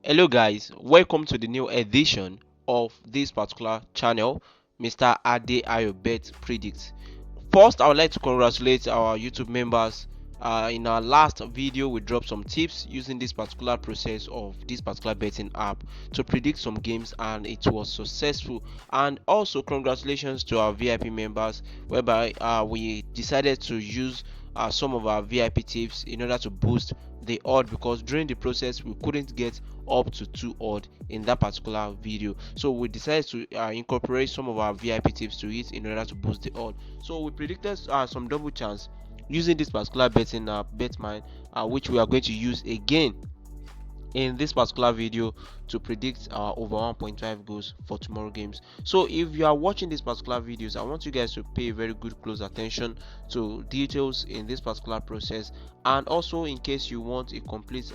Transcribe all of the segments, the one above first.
Hello guys, welcome to the new edition of this particular channel, Mr. Ade Ayobet Predicts. First, I would like to congratulate our YouTube members. In our last video, we dropped some tips using this particular process of this particular betting app to predict some games, and it was successful. And also, congratulations to our VIP members, whereby we decided to use some of our VIP tips in order to boost the odd, because during the process we couldn't get up to 2 odd in that particular video, so we decided to incorporate some of our VIP tips to it in order to boost the odd. So we predicted some double chance using this particular betting app Betmine, which we are going to use again in this particular video to predict our over 1.5 goals for tomorrow games. So if you are watching these particular videos, I want you guys to pay very good close attention to details in this particular process, and also in case you want a complete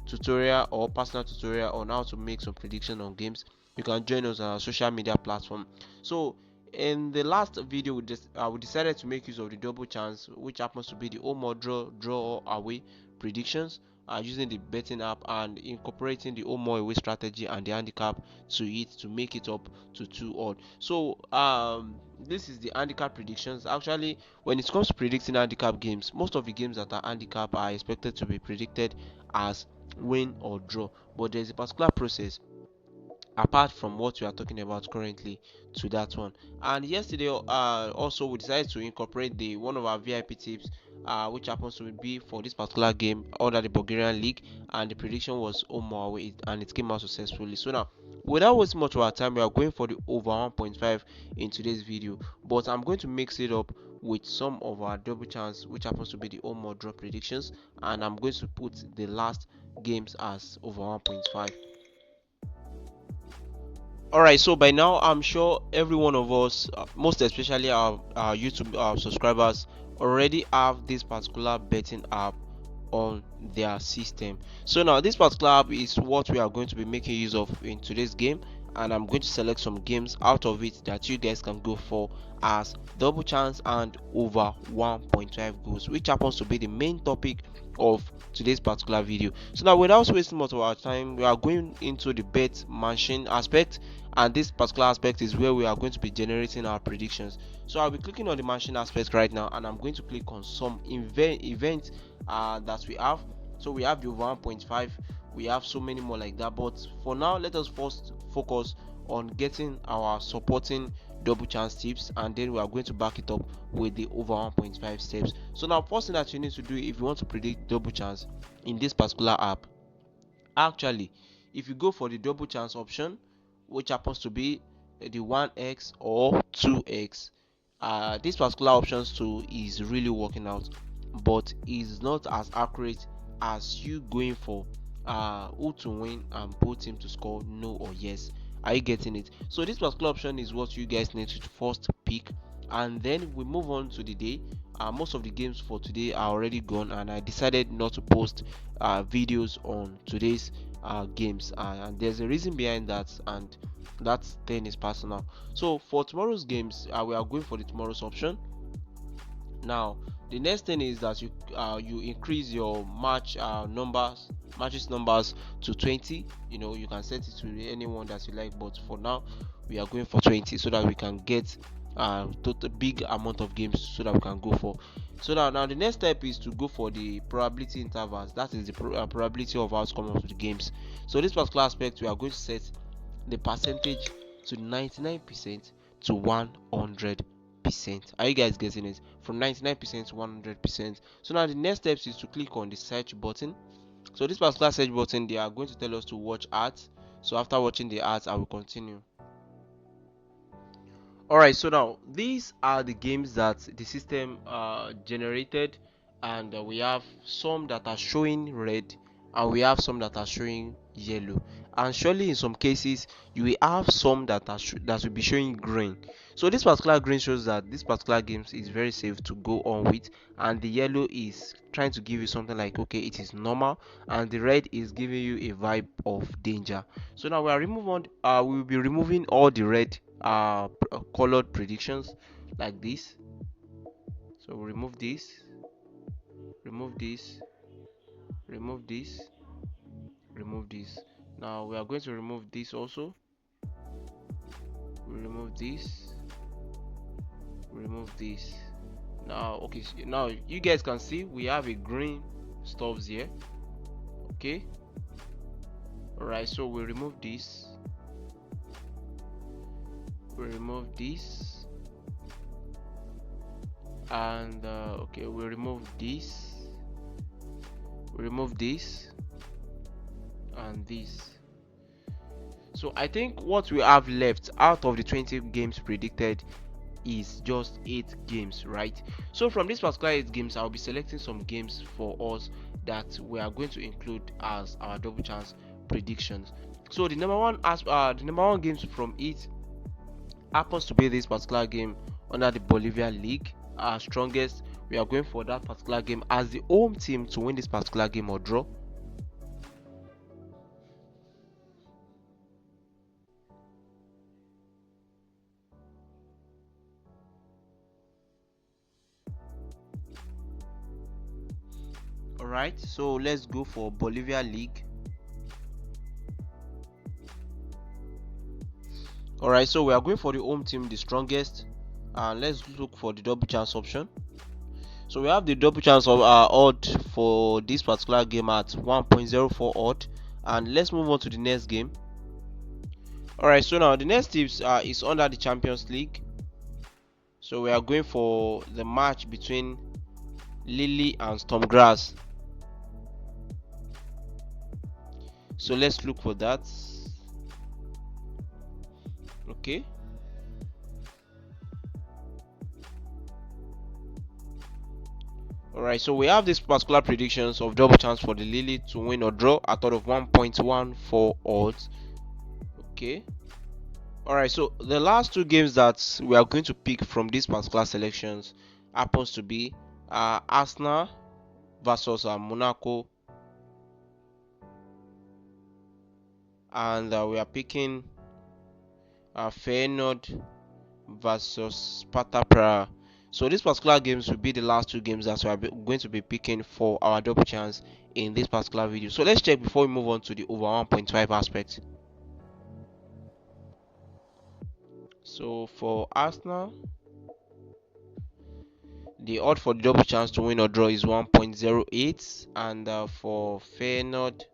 tutorial or personal tutorial on how to make some prediction on games, you can join us on our social media platform. So in the last video, we decided to make use of the double chance, which happens to be the home or draw or away predictions, using the betting app and incorporating the home or away strategy and the handicap to it to make it up to 2 odd. So this is the handicap predictions. Actually, when it comes to predicting handicap games, most of the games that are handicap are expected to be predicted as win or draw, but there's a particular process apart from what we are talking about currently to that one. And yesterday also we decided to incorporate the one of our VIP tips, which happens to be for this particular game under the Bulgarian league, and the prediction was home or away, and it came out successfully. So now, without wasting much of our time, we are going for the over 1.5 in today's video, but I'm going to mix it up with some of our double chance, which happens to be the home or draw predictions, and I'm going to put the last games as over 1.5. All right, so by now I'm sure every one of us, most especially our YouTube subscribers, already have this particular betting app on their system. So now this particular app is what we are going to be making use of in today's game, and I'm going to select some games out of it that you guys can go for as double chance and over 1.5 goals, which happens to be the main topic of today's particular video. So now, without wasting much of our time, we are going into the bet machine aspect, and this particular aspect is where we are going to be generating our predictions. So I'll be clicking on the machine aspect right now, and I'm going to click on some events that we have. So we have the over 1.5, we have so many more like that, but for now let us first focus on getting our supporting double chance tips, and then we are going to back it up with the over 1.5 steps. So now, first thing that you need to do if you want to predict double chance in this particular app, actually, if you go for the double chance option, which happens to be the 1x or 2x, this particular options too is really working out, but is not as accurate as you going for who to win and both team to score no or yes. Are you getting it? So this particular option is what you guys need to first pick, and then we move on to the day. Most of the games for today are already gone, and I decided not to post videos on today's games, and there's a reason behind that, and that then is personal. So for tomorrow's games, we are going for the tomorrow's option. Now the next thing is that you increase your matches numbers to 20. You can set it to anyone that you like, but for now we are going for 20 so that we can get total big amount of games so that we can go for. So now the next step is to go for the probability intervals. That is the probability of outcome of the games. So this particular aspect, we are going to set the percentage to 99% to 100%. Are you guys getting it? From 99% to 100%. So now the next steps is to click on the search button. So this particular search button, they are going to tell us to watch ads. So after watching the ads, I will continue. Alright, so now these are the games that the system generated, and we have some that are showing red, and we have some that are showing yellow, and surely in some cases you will have some that that will be showing green. So this particular green shows that this particular game is very safe to go on with, and the yellow is trying to give you something like, okay, it is normal, and the red is giving you a vibe of danger. So now we will be removing all the red colored predictions like this. So remove this, remove this, remove this, remove this. Now we are going to remove this also. We remove this. Remove this. Now okay, so now you guys can see we have a green stuffs here. Okay. Alright, so we remove this. We remove this. And okay, we remove this. We remove this and this. So I think what we have left out of the 20 games predicted is just 8 games, right? So from this particular 8 games, I'll be selecting some games for us that we are going to include as our double chance predictions. So the number one games from it happens to be this particular game under the Bolivia League. Our strongest, we are going for that particular game as the home team to win this particular game or draw. Alright, so let's go for Bolivia League. Alright, so we are going for the home team, the strongest, and let's look for the double chance option. So we have the double chance of odd for this particular game at 1.04 odd, and let's move on to the next game. Alright, so now the next tips is under the Champions League. So we are going for the match between Lille and Stormgrass. So let's look for that. Okay. Alright, so we have these particular predictions of double chance for the Lille to win or draw at out of 1.14 odds. Okay. Alright, so the last 2 games that we are going to pick from these particular selections happens to be Arsenal versus Monaco, and we are picking Feyenoord versus Sparta Praha. So these particular games will be the last 2 games that we are going to be picking for our double chance in this particular video. So let's check before we move on to the over 1.5 aspect. So for Arsenal, the odd for the double chance to win or draw is 1.08, and for Feyenoord,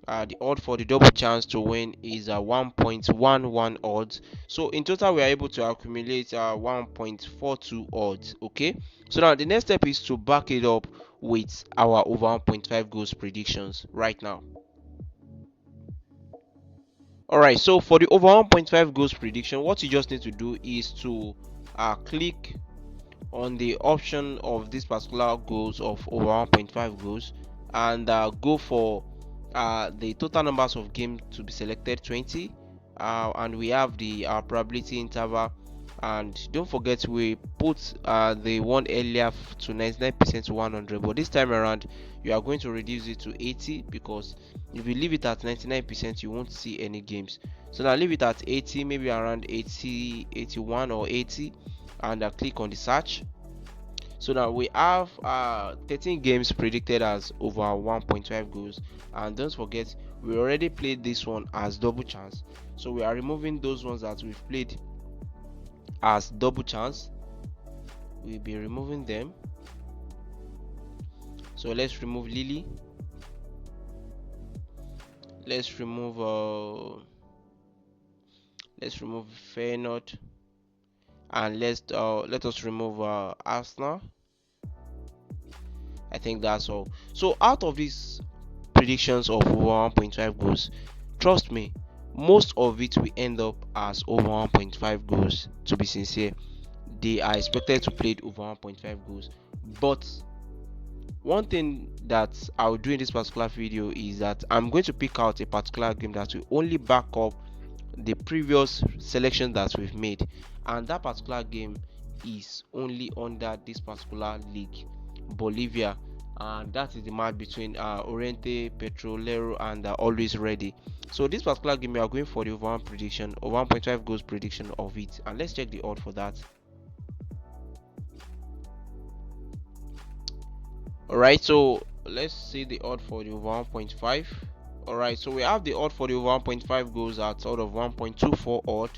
the odd for the double chance to win is 1.11 odds. So in total we are able to accumulate 1.42 odds. Okay, so now the next step is to back it up with our over 1.5 goals predictions right now. Alright, so for the over 1.5 goals prediction, what you just need to do is to click on the option of this particular goals of over 1.5 goals, and go for the total numbers of games to be selected 20, and we have the probability interval, and don't forget we put the one earlier to 99% to 100, but this time around you are going to reduce it to 80, because if you leave it at 99% you won't see any games. So now leave it at 80, maybe around 80, 81 or 80, and click on the search. So now we have 13 games predicted as over 1.5 goals, and don't forget we already played this one as double chance, so we are removing those ones that we've played as double chance. We'll be removing them. So let's remove Lille, let's remove Feyenoord, and let us remove Arsenal. I think that's all. So out of these predictions of over 1.5 goals, trust me, most of it will end up as over 1.5 goals. To be sincere, they are expected to play over 1.5 goals. But one thing that I'll do in this particular video is that I'm going to pick out a particular game that will only back up the previous selection that we've made, and that particular game is only under this particular league, Bolivia, and that is the match between Oriente Petrolero and Always Ready. So this particular game we are going for the over 1 prediction, or 1.5 goals prediction of it, and let's check the odd for that. Alright, so let's see the odd for the over 1.5. All right, so we have the odd for the over 1.5 goals at odd of 1.24 odd,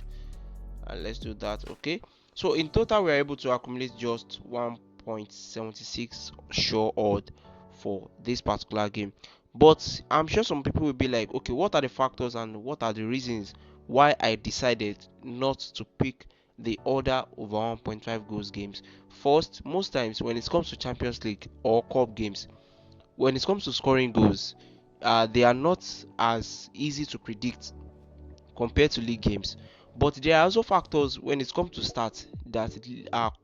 and let's do that. Okay, so in total we are able to accumulate just 1.76 sure odd for this particular game. But I'm sure some people will be like, okay, what are the factors and what are the reasons why I decided not to pick the order over 1.5 goals games? First, most times when it comes to Champions League or cup games, when it comes to scoring goals, they are not as easy to predict compared to league games. But there are also factors when it comes to stats that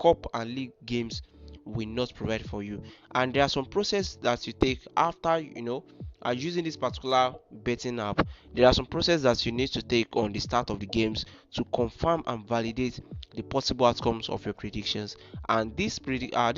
cup and league games will not provide for you. And there are some process that you take after using this particular betting app. There are some process that you need to take on the start of the games to confirm and validate the possible outcomes of your predictions. And these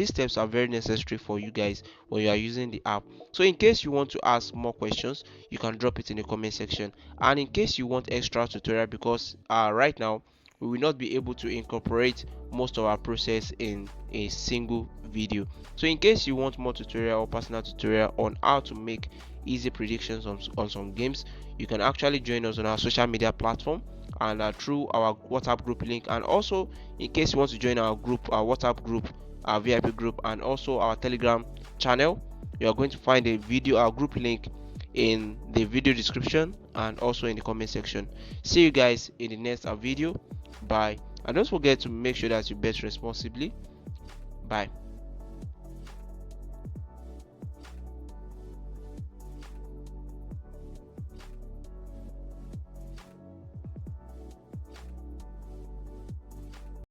steps are very necessary for you guys when you are using the app. So in case you want to ask more questions, you can drop it in the comment section. And in case you want extra tutorial, because right now we will not be able to incorporate most of our process in a single video. So in case you want more tutorial or personal tutorial on how to make easy predictions on some games, you can actually join us on our social media platform and through our WhatsApp group link. And also, in case you want to join our group, our WhatsApp group, our VIP group, and also our Telegram channel, you are going to find a video, our group link in the video description and also in the comment section. See you guys in the next video. Bye. And don't forget to make sure that you bet responsibly. Bye.